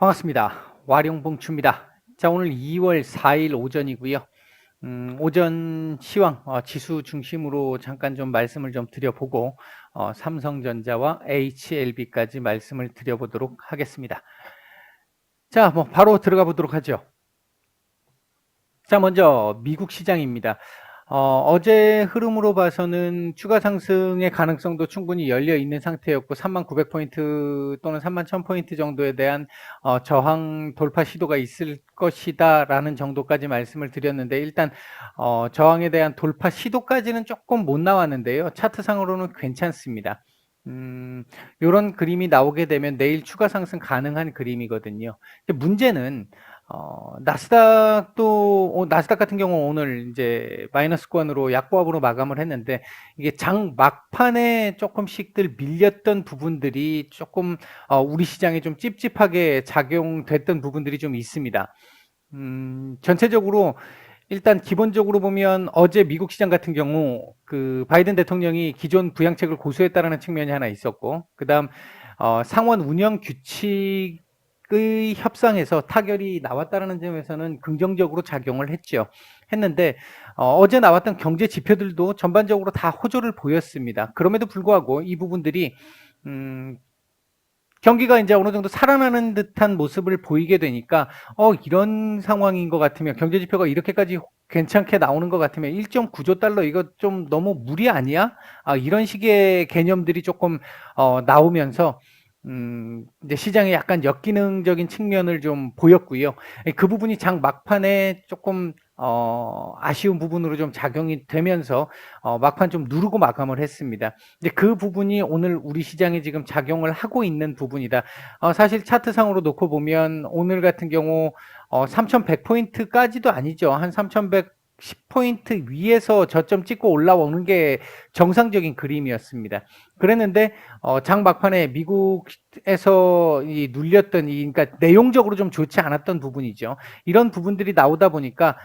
반갑습니다. 와룡봉추입니다. 자, 오늘 2월 4일 오전이고요. 오전 시황 지수 중심으로 잠깐 좀 말씀을 좀 드려보고 삼성전자와 HLB까지 말씀을 드려보도록 하겠습니다. 자, 바로 들어가 보도록 하죠. 자, 먼저 미국 시장입니다. 어제 흐름으로 봐서는 추가 상승의 가능성도 충분히 열려 있는 상태였고 39,900포인트 또는 31,000포인트 정도에 대한 저항 돌파 시도가 있을 것이다 라는 정도까지 말씀을 드렸는데, 일단 저항에 대한 돌파 시도까지는 조금 못 나왔는데요, 차트상으로는 괜찮습니다. 이런 그림이 나오게 되면 내일 추가 상승 가능한 그림이거든요. 문제는 나스닥 같은 경우 오늘 이제 마이너스권으로 약보합으로 마감을 했는데, 이게 장 막판에 조금씩들 밀렸던 부분들이 조금 우리 시장에 좀 찝찝하게 작용됐던 부분들이 좀 있습니다. 전체적으로 일단 기본적으로 보면 어제 미국 시장 같은 경우 그 바이든 대통령이 기존 부양책을 고수했다라는 측면이 하나 있었고, 그다음 상원 운영 규칙의 협상에서 타결이 나왔다라는 점에서는 긍정적으로 작용을 했는데, 어제 나왔던 경제 지표들도 전반적으로 다 호조를 보였습니다. 그럼에도 불구하고 이 부분들이 경기가 이제 어느 정도 살아나는 듯한 모습을 보이게 되니까 이런 상황인 것 같으면, 경제 지표가 이렇게까지 괜찮게 나오는 것 같으면 1.9조 달러 이거 좀 너무 무리 아니야? 이런 식의 개념들이 조금 나오면서 이제 시장에 약간 역기능적인 측면을 좀 보였고요. 그 부분이 장 막판에 조금 아쉬운 부분으로 좀 작용이 되면서 막판 좀 누르고 마감을 했습니다. 이제 그 부분이 오늘 우리 시장에 지금 작용을 하고 있는 부분이다. 사실 차트상으로 놓고 보면 오늘 같은 경우 3,100포인트까지도 아니죠. 한 3,110포인트 위에서 저점 찍고 올라오는 게 정상적인 그림이었습니다. 그랬는데 장 막판에 미국에서 눌렸던 그러니까 내용적으로 좀 좋지 않았던 부분이죠. 이런 부분들이 나오다 보니까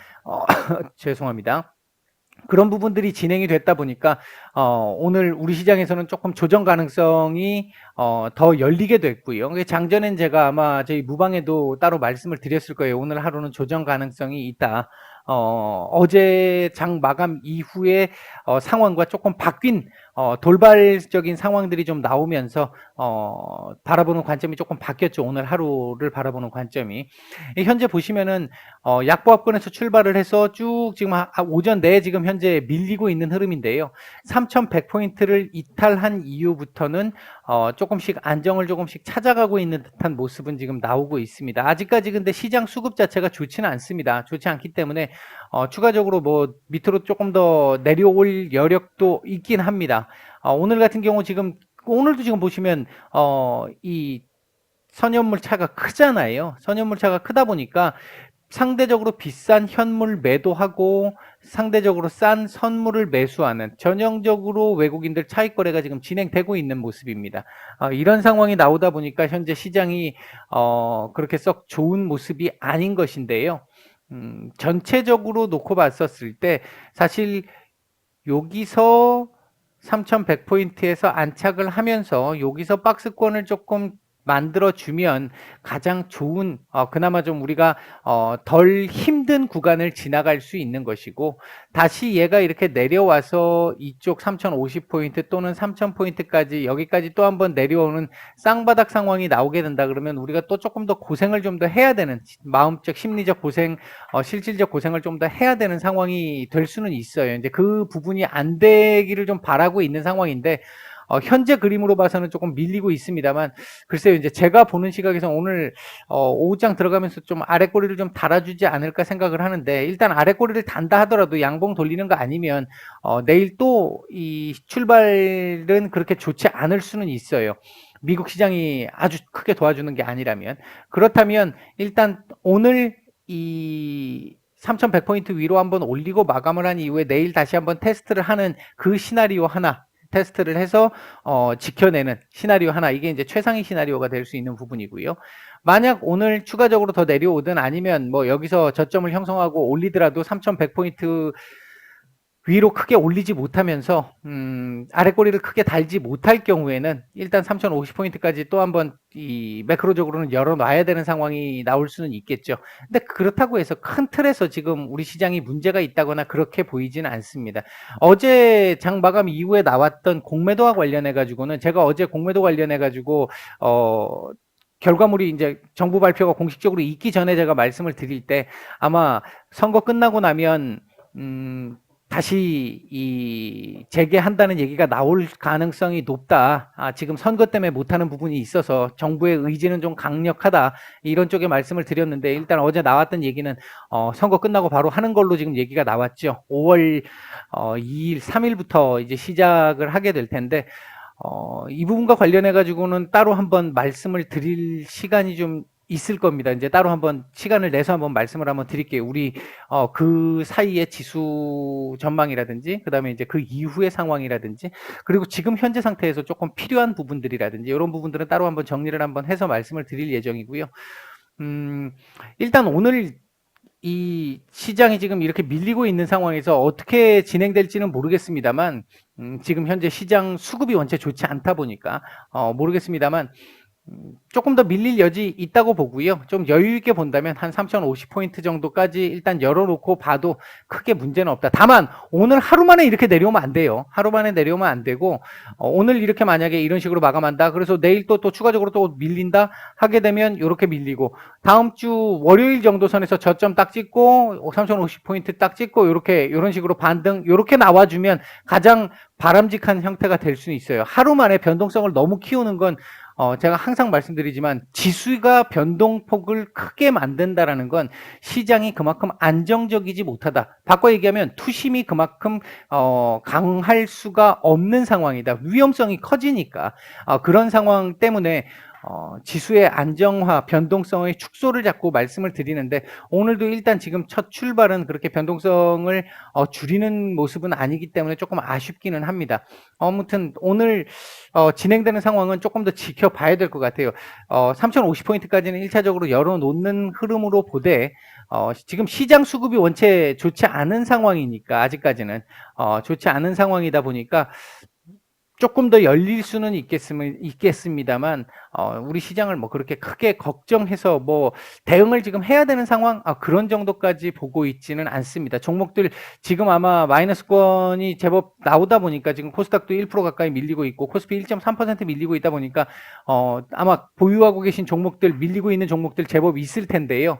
죄송합니다. 그런 부분들이 진행이 됐다 보니까 오늘 우리 시장에서는 조금 조정 가능성이 더 열리게 됐고요. 장전엔 제가 아마 저희 무방에도 따로 말씀을 드렸을 거예요. 오늘 하루는 조정 가능성이 있다. 어제 장 마감 이후에 상황과 조금 바뀐 돌발적인 상황들이 좀 나오면서 바라보는 관점이 조금 바뀌었죠. 오늘 하루를 바라보는 관점이. 현재 보시면은 약보합권에서 출발을 해서 쭉 지금 오전 내에 지금 현재 밀리고 있는 흐름인데요. 3,100포인트를 이탈한 이후부터는 조금씩 안정을 조금씩 찾아가고 있는 듯한 모습은 지금 나오고 있습니다. 아직까지 근데 시장 수급 자체가 좋지는 않습니다. 좋지 않기 때문에 추가적으로 뭐 밑으로 조금 더 내려올 여력도 있긴 합니다. 오늘 같은 경우 오늘도 지금 보시면 이 선현물 차가 크잖아요. 선현물 차가 크다 보니까 상대적으로 비싼 현물 매도하고 상대적으로 싼 선물을 매수하는 전형적으로 외국인들 차익 거래가 지금 진행되고 있는 모습입니다. 이런 상황이 나오다 보니까 현재 시장이 그렇게 썩 좋은 모습이 아닌 것인데요. 전체적으로 놓고 봤었을 때 사실 여기서 3,100포인트에서 안착을 하면서 여기서 박스권을 조금 만들어주면 가장 좋은 그나마 좀 우리가 덜 힘든 구간을 지나갈 수 있는 것이고, 다시 얘가 이렇게 내려와서 이쪽 3,050포인트 또는 3,000포인트까지 여기까지 또 한번 내려오는 쌍바닥 상황이 나오게 된다 그러면 우리가 또 조금 더 고생을 좀 더 해야 되는, 마음적 심리적 고생, 실질적 고생을 좀 더 해야 되는 상황이 될 수는 있어요. 이제 그 부분이 안 되기를 좀 바라고 있는 상황인데, 현재 그림으로 봐서는 조금 밀리고 있습니다만, 글쎄요, 이제 제가 보는 시각에서 오늘 오후장 들어가면서 좀 아랫꼬리를 좀 달아주지 않을까 생각을 하는데, 일단 아랫꼬리를 단다 하더라도 양봉 돌리는 거 아니면 내일 또 이 출발은 그렇게 좋지 않을 수는 있어요. 미국 시장이 아주 크게 도와주는 게 아니라면. 그렇다면 일단 오늘 이 3,100포인트 위로 한번 올리고 마감을 한 이후에 내일 다시 한번 테스트를 하는 그 시나리오 하나, 테스트를 해서 지켜내는 시나리오 하나, 이게 이제 최상위 시나리오가 될 수 있는 부분이고요. 만약 오늘 추가적으로 더 내려오든 아니면 뭐 여기서 저점을 형성하고 올리더라도 3,100포인트 위로 크게 올리지 못하면서 아래 꼬리를 크게 달지 못할 경우에는 일단 3050포인트까지 또 한번 이 매크로적으로는 열어놔야 되는 상황이 나올 수는 있겠죠. 근데 그렇다고 해서 큰 틀에서 지금 우리 시장이 문제가 있다거나 그렇게 보이지는 않습니다. 어제 장 마감 이후에 나왔던 공매도와 관련해 가지고는 제가 어제 공매도 관련해 가지고 결과물이 이제 정부 발표가 공식적으로 있기 전에 제가 말씀을 드릴 때 아마 선거 끝나고 나면 다시 재개한다는 얘기가 나올 가능성이 높다. 지금 선거 때문에 못하는 부분이 있어서 정부의 의지는 좀 강력하다. 이런 쪽에 말씀을 드렸는데 일단 어제 나왔던 얘기는 선거 끝나고 바로 하는 걸로 지금 얘기가 나왔죠. 5월 2일, 3일부터 이제 시작을 하게 될 텐데 이 부분과 관련해 가지고는 따로 한번 말씀을 드릴 시간이 좀 있을 겁니다. 이제 따로 한번 시간을 내서 한번 말씀을 한번 드릴게요. 우리 그 사이에 지수 전망이라든지 그다음에 이제 그 이후의 상황이라든지 그리고 지금 현재 상태에서 조금 필요한 부분들이라든지 이런 부분들은 따로 한번 정리를 한번 해서 말씀을 드릴 예정이고요. 일단 오늘 이 시장이 지금 이렇게 밀리고 있는 상황에서 어떻게 진행될지는 모르겠습니다만 지금 현재 시장 수급이 원체 좋지 않다 보니까 모르겠습니다만 조금 더 밀릴 여지 있다고 보고요. 좀 여유 있게 본다면 한 3050포인트 정도까지 일단 열어놓고 봐도 크게 문제는 없다. 다만 오늘 하루 만에 이렇게 내려오면 안 돼요. 하루 만에 내려오면 안 되고 오늘 이렇게 만약에 이런 식으로 마감한다. 그래서 내일 또 추가적으로 또 밀린다 하게 되면 이렇게 밀리고 다음 주 월요일 정도 선에서 저점 딱 찍고 3050포인트 딱 찍고 이런 식으로 반등 이렇게 나와주면 가장 바람직한 형태가 될 수는 있어요. 하루 만에 변동성을 너무 키우는 건 제가 항상 말씀드리지만 지수가 변동폭을 크게 만든다라는 건 시장이 그만큼 안정적이지 못하다. 바꿔 얘기하면 투심이 그만큼 강할 수가 없는 상황이다. 위험성이 커지니까 그런 상황 때문에 지수의 안정화, 변동성의 축소를 자꾸 말씀을 드리는데 오늘도 일단 지금 첫 출발은 그렇게 변동성을 줄이는 모습은 아니기 때문에 조금 아쉽기는 합니다. 아무튼 오늘 진행되는 상황은 조금 더 지켜봐야 될 것 같아요. 3050포인트까지는 1차적으로 열어놓는 흐름으로 보되 지금 시장 수급이 원체 좋지 않은 상황이니까 아직까지는 좋지 않은 상황이다 보니까 조금 더 열릴 수는 있겠습니다만 우리 시장을 뭐 그렇게 크게 걱정해서 뭐 대응을 지금 해야 되는 상황 그런 정도까지 보고 있지는 않습니다. 종목들 지금 아마 마이너스권이 제법 나오다 보니까 지금 코스닥도 1% 가까이 밀리고 있고 코스피 1.3% 밀리고 있다 보니까 아마 보유하고 계신 종목들 밀리고 있는 종목들 제법 있을 텐데요.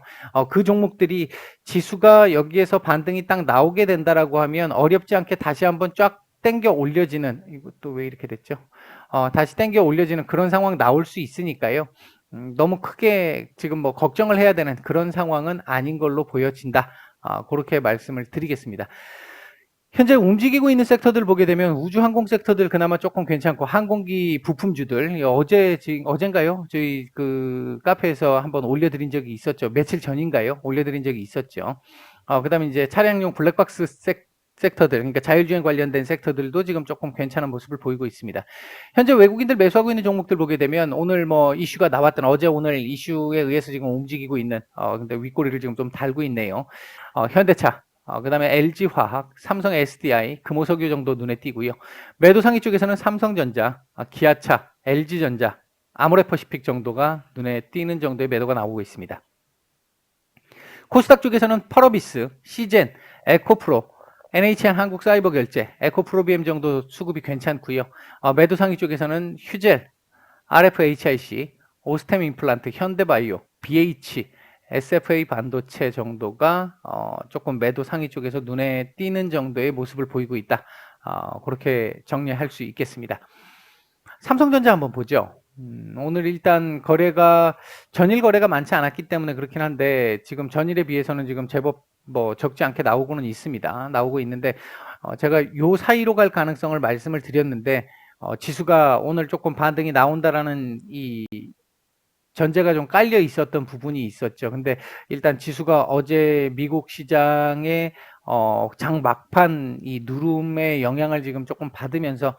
그 종목들이 지수가 여기에서 반등이 딱 나오게 된다라고 하면 어렵지 않게 다시 한번 쫙 땡겨 올려지는 이것도 왜 이렇게 됐죠? 다시 땡겨 올려지는 그런 상황 나올 수 있으니까요. 너무 크게 지금 뭐 걱정을 해야 되는 그런 상황은 아닌 걸로 보여진다. 그렇게 말씀을 드리겠습니다. 현재 움직이고 있는 섹터들 보게 되면 우주 항공 섹터들 그나마 조금 괜찮고 항공기 부품주들 어젠가요? 저희 그 카페에서 한번 올려드린 적이 있었죠. 며칠 전인가요? 올려드린 적이 있었죠. 그다음에 이제 차량용 블랙박스 섹터들, 그러니까 자율주행 관련된 섹터들도 지금 조금 괜찮은 모습을 보이고 있습니다. 현재 외국인들 매수하고 있는 종목들 보게 되면 오늘 뭐 이슈가 나왔던 어제 오늘 이슈에 의해서 지금 움직이고 있는 근데 윗꼬리를 지금 좀 달고 있네요. 현대차, 그다음에 LG화학, 삼성 SDI, 금호석유 정도 눈에 띄고요. 매도 상위 쪽에서는 삼성전자, 기아차, LG전자, 아모레퍼시픽 정도가 눈에 띄는 정도의 매도가 나오고 있습니다. 코스닥 쪽에서는 펄어비스, 시젠, 에코프로, NHN 한국사이버결제, 에코프로비엠 정도 수급이 괜찮고요. 매도 상위 쪽에서는 휴젤, RFHIC, 오스템 임플란트, 현대바이오, BH, SFA 반도체 정도가 조금 매도 상위 쪽에서 눈에 띄는 정도의 모습을 보이고 있다. 그렇게 정리할 수 있겠습니다. 삼성전자 한번 보죠. 오늘 일단 전일 거래가 많지 않았기 때문에 그렇긴 한데 지금 전일에 비해서는 지금 제법 뭐 적지 않게 나오고는 있습니다. 나오고 있는데 제가 요 사이로 갈 가능성을 말씀을 드렸는데 지수가 오늘 조금 반등이 나온다라는 이 전제가 좀 깔려 있었던 부분이 있었죠. 근데 일단 지수가 어제 미국 시장의 장 막판 이 누름의 영향을 지금 조금 받으면서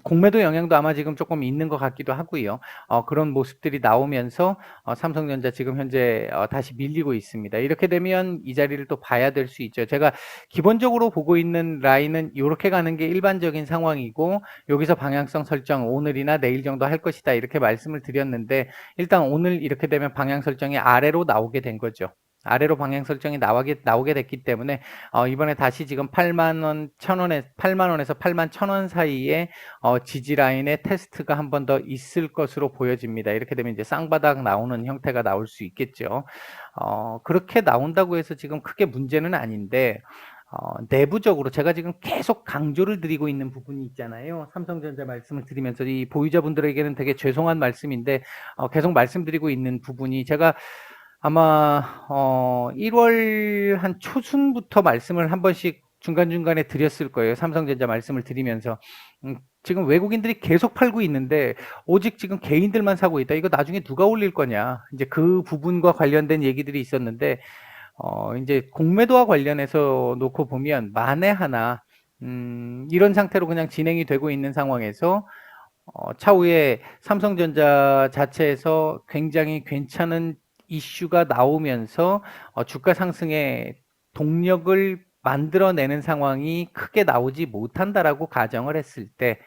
공매도 영향도 아마 지금 조금 있는 것 같기도 하고요. 그런 모습들이 나오면서 삼성전자 지금 현재 다시 밀리고 있습니다. 이렇게 되면 이 자리를 또 봐야 될 수 있죠. 제가 기본적으로 보고 있는 라인은 이렇게 가는 게 일반적인 상황이고, 여기서 방향성 설정 오늘이나 내일 정도 할 것이다 이렇게 말씀을 드렸는데, 일단 오늘 이렇게 되면 방향 설정이 아래로 나오게 된 거죠. 아래로 방향 설정이 나오게 됐기 때문에 이번에 다시 지금 8만 원, 8만 원에서 8만 1,000원 사이에 지지 라인의 테스트가 한 번 더 있을 것으로 보여집니다. 이렇게 되면 이제 쌍바닥 나오는 형태가 나올 수 있겠죠. 그렇게 나온다고 해서 지금 크게 문제는 아닌데, 내부적으로 제가 지금 계속 강조를 드리고 있는 부분이 있잖아요. 삼성전자 말씀을 드리면서 이 보유자분들에게는 되게 죄송한 말씀인데, 계속 말씀드리고 있는 부분이, 제가 아마 1월 한 초순부터 말씀을 한 번씩 중간중간에 드렸을 거예요. 삼성전자 말씀을 드리면서 지금 외국인들이 계속 팔고 있는데 오직 지금 개인들만 사고 있다. 이거 나중에 누가 올릴 거냐. 이제 그 부분과 관련된 얘기들이 있었는데 이제 공매도와 관련해서 놓고 보면 만에 하나 이런 상태로 그냥 진행이 되고 있는 상황에서 차후에 삼성전자 자체에서 굉장히 괜찮은 이슈가 나오면서 주가 상승의 동력을 만들어내는 상황이 크게 나오지 못한다라고 가정을 했을 때,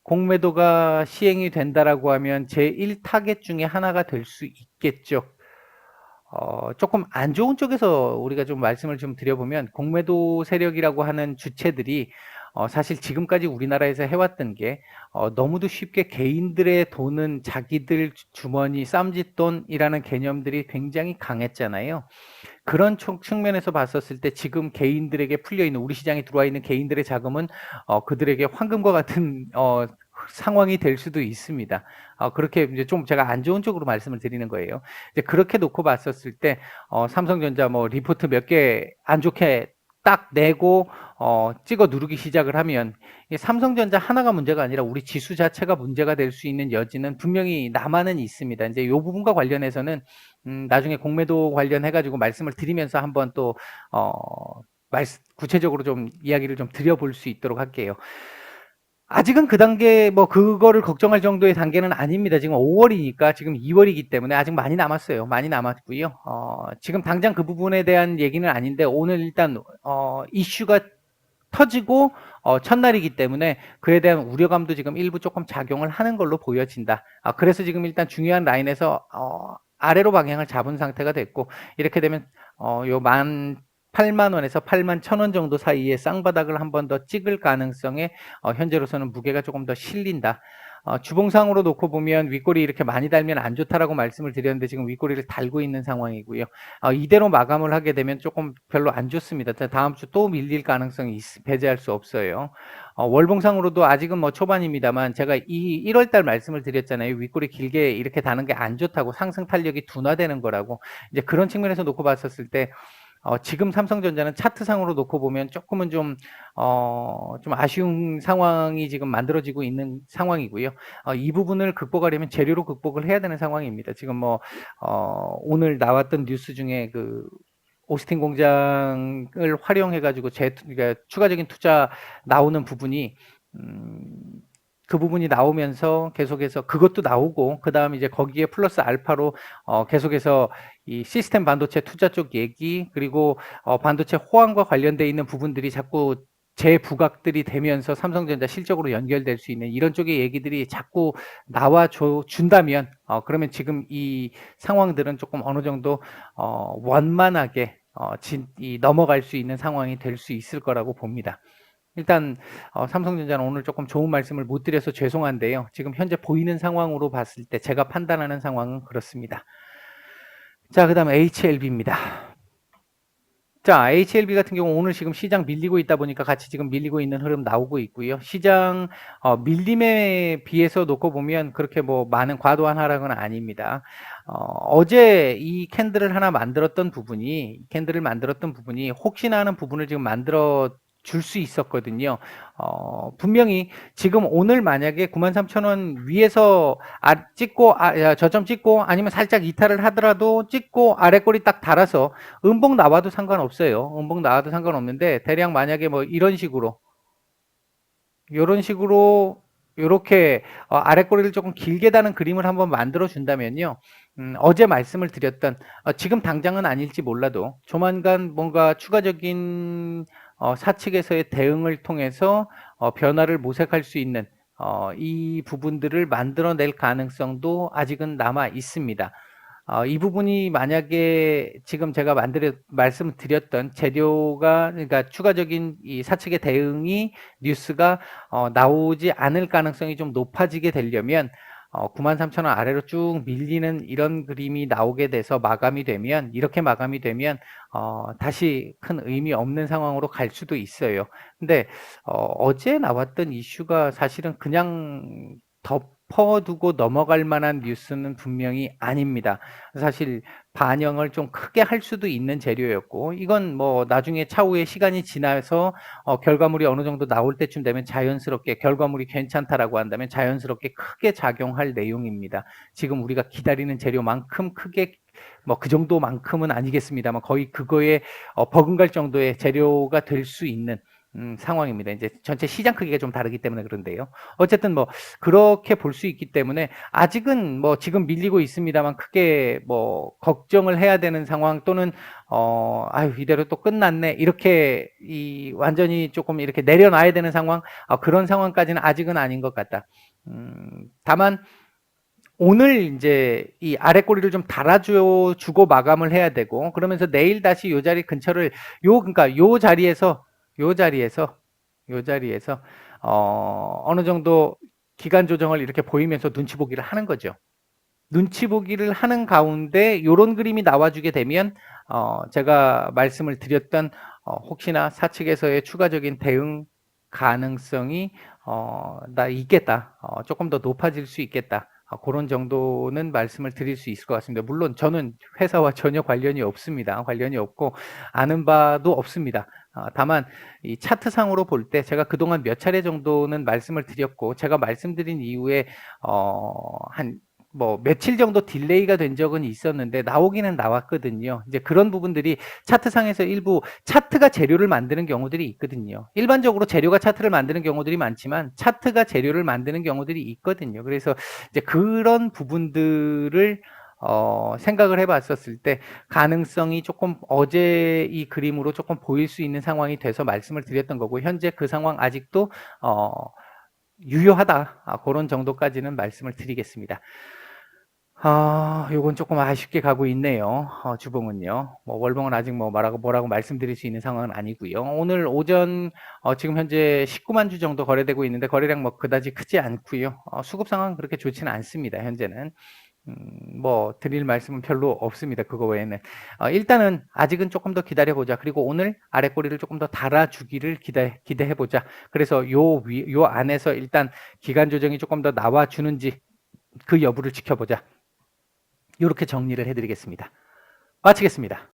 공매도가 시행이 된다라고 하면 제1타겟 중에 하나가 될 수 있겠죠. 조금 안 좋은 쪽에서 우리가 좀 말씀을 좀 드려보면, 공매도 세력이라고 하는 주체들이 사실 지금까지 우리나라에서 해왔던 게 너무도 쉽게 개인들의 돈은 자기들 주머니 쌈짓돈이라는 개념들이 굉장히 강했잖아요. 그런 측면에서 봤었을 때 지금 개인들에게 풀려있는, 우리 시장에 들어와 있는 개인들의 자금은 그들에게 황금과 같은 상황이 될 수도 있습니다. 그렇게 이제 좀 제가 안 좋은 쪽으로 말씀을 드리는 거예요. 이제 그렇게 놓고 봤었을 때 삼성전자 뭐 리포트 몇 개 안 좋게 딱 내고 찍어 누르기 시작을 하면 삼성전자 하나가 문제가 아니라 우리 지수 자체가 문제가 될 수 있는 여지는 분명히 남아는 있습니다. 이제 이 부분과 관련해서는 나중에 공매도 관련해가지고 말씀을 드리면서 한번 또 구체적으로 좀 이야기를 좀 드려볼 수 있도록 할게요. 아직은 그 단계, 뭐 그거를 걱정할 정도의 단계는 아닙니다. 지금 5월이니까 지금 2월이기 때문에 아직 많이 남았어요. 많이 남았고요. 지금 당장 그 부분에 대한 얘기는 아닌데, 오늘 일단 이슈가 터지고 첫날이기 때문에 그에 대한 우려감도 지금 일부 조금 작용을 하는 걸로 보여진다. 그래서 지금 일단 중요한 라인에서 아래로 방향을 잡은 상태가 됐고, 이렇게 되면 요 8만 원에서 8만 1,000원 정도 사이에 쌍바닥을 한 번 더 찍을 가능성에 현재로서는 무게가 조금 더 실린다. 주봉상으로 놓고 보면 윗꼬리 이렇게 많이 달면 안 좋다라고 말씀을 드렸는데 지금 윗꼬리를 달고 있는 상황이고요. 이대로 마감을 하게 되면 조금 별로 안 좋습니다. 다음 주 또 밀릴 가능성이 배제할 수 없어요. 월봉상으로도 아직은 뭐 초반입니다만, 제가 이 1월 달 말씀을 드렸잖아요. 윗꼬리 길게 이렇게 다는 게 안 좋다고, 상승 탄력이 둔화되는 거라고. 이제 그런 측면에서 놓고 봤었을 때 지금 삼성전자는 차트상으로 놓고 보면 조금은 좀 아쉬운 상황이 지금 만들어지고 있는 상황이고요. 이 부분을 극복하려면 재료로 극복을 해야 되는 상황입니다. 지금 뭐 오늘 나왔던 뉴스 중에 그 오스틴 공장을 활용해가지고 그러니까 추가적인 투자 나오는 부분이 그 부분이 나오면서 계속해서 그것도 나오고, 그 다음에 이제 거기에 플러스 알파로 계속해서 이 시스템 반도체 투자 쪽 얘기, 그리고 반도체 호황과 관련돼 있는 부분들이 자꾸 재부각들이 되면서 삼성전자 실적으로 연결될 수 있는 이런 쪽의 얘기들이 자꾸 나와 준다면 그러면 지금 이 상황들은 조금 어느 정도 원만하게 넘어갈 수 있는 상황이 될 수 있을 거라고 봅니다. 일단 삼성전자는 오늘 조금 좋은 말씀을 못 드려서 죄송한데요. 지금 현재 보이는 상황으로 봤을 때 제가 판단하는 상황은 그렇습니다. 자, 그 다음 HLB입니다. 자, HLB 같은 경우 오늘 지금 시장 밀리고 있다 보니까 같이 지금 밀리고 있는 흐름 나오고 있고요. 시장 밀림에 비해서 놓고 보면 그렇게 뭐 많은 과도한 하락은 아닙니다. 어제 이 캔들을 하나 만들었던 부분이, 혹시나 하는 부분을 지금 만들어 줄 수 있었거든요. 분명히 지금 오늘 만약에 93,000원 위에서 찍고 저점 찍고 아니면 살짝 이탈을 하더라도 찍고 아래꼬리 딱 달아서 음봉 나와도 상관없어요. 음봉 나와도 상관없는데, 대략 만약에 뭐 이런 식으로 요런 식으로 요렇게 아래 꼬리를 조금 길게 다는 그림을 한번 만들어 준다면요. 어제 말씀을 드렸던 지금 당장은 아닐지 몰라도 조만간 뭔가 추가적인 사측에서의 대응을 통해서 변화를 모색할 수 있는 이 부분들을 만들어낼 가능성도 아직은 남아 있습니다. 이 부분이 만약에 지금 제가 말씀드렸던 재료가, 그러니까 추가적인 이 사측의 대응이 뉴스가 나오지 않을 가능성이 좀 높아지게 되려면 93,000원 아래로 쭉 밀리는 이런 그림이 나오게 돼서 마감이 되면, 이렇게 마감이 되면 다시 큰 의미 없는 상황으로 갈 수도 있어요. 근데 어제 나왔던 이슈가 사실은 그냥 덮어두고 넘어갈 만한 뉴스는 분명히 아닙니다. 사실 반영을 좀 크게 할 수도 있는 재료였고, 이건 뭐 나중에 차후에 시간이 지나서 결과물이 어느 정도 나올 때쯤 되면 자연스럽게, 결과물이 괜찮다라고 한다면 자연스럽게 크게 작용할 내용입니다. 지금 우리가 기다리는 재료만큼 크게, 뭐 그 정도만큼은 아니겠습니다만 거의 그거에 버금갈 정도의 재료가 될 수 있는 상황입니다. 이제 전체 시장 크기가 좀 다르기 때문에 그런데요. 어쨌든 뭐 그렇게 볼 수 있기 때문에 아직은 뭐 지금 밀리고 있습니다만 크게 뭐 걱정을 해야 되는 상황, 또는 아유 이대로 또 끝났네, 이렇게 완전히 조금 이렇게 내려놔야 되는 상황, 그런 상황까지는 아직은 아닌 것 같다. 다만 오늘 이제 이 아래 꼬리를 좀 달아주고 마감을 해야 되고, 그러면서 내일 다시 요 자리 근처를, 그러니까 요 자리에서 어느 정도 기간 조정을 이렇게 보이면서 눈치 보기를 하는 거죠. 눈치 보기를 하는 가운데 요런 그림이 나와주게 되면 제가 말씀을 드렸던 혹시나 사측에서의 추가적인 대응 가능성이 나 있겠다, 조금 더 높아질 수 있겠다, 그런 정도는 말씀을 드릴 수 있을 것 같습니다. 물론 저는 회사와 전혀 관련이 없습니다. 관련이 없고 아는 바도 없습니다. 다만 이 차트상으로 볼 때 제가 그동안 몇 차례 정도는 말씀을 드렸고, 제가 말씀드린 이후에 한 뭐 며칠 정도 딜레이가 된 적은 있었는데 나오기는 나왔거든요. 이제 그런 부분들이 차트상에서 일부 차트가 재료를 만드는 경우들이 있거든요. 일반적으로 재료가 차트를 만드는 경우들이 많지만 차트가 재료를 만드는 경우들이 있거든요. 그래서 이제 그런 부분들을 생각을 해봤었을 때 가능성이 조금 어제 이 그림으로 조금 보일 수 있는 상황이 돼서 말씀을 드렸던 거고, 현재 그 상황 아직도 유효하다, 그런 정도까지는 말씀을 드리겠습니다. 요건 조금 아쉽게 가고 있네요. 주봉은요. 뭐 월봉은 아직 뭐 뭐라고 말씀드릴 수 있는 상황은 아니고요. 오늘 오전 지금 현재 19만 주 정도 거래되고 있는데 거래량 뭐 그다지 크지 않고요. 수급 상황은 그렇게 좋지는 않습니다. 현재는. 뭐 드릴 말씀은 별로 없습니다. 그거 외에는. 일단은 아직은 조금 더 기다려보자. 그리고 오늘 아래 꼬리를 조금 더 달아주기를 기대해보자. 그래서 요 안에서 일단 기간 조정이 조금 더 나와주는지 그 여부를 지켜보자. 이렇게 정리를 해드리겠습니다. 마치겠습니다.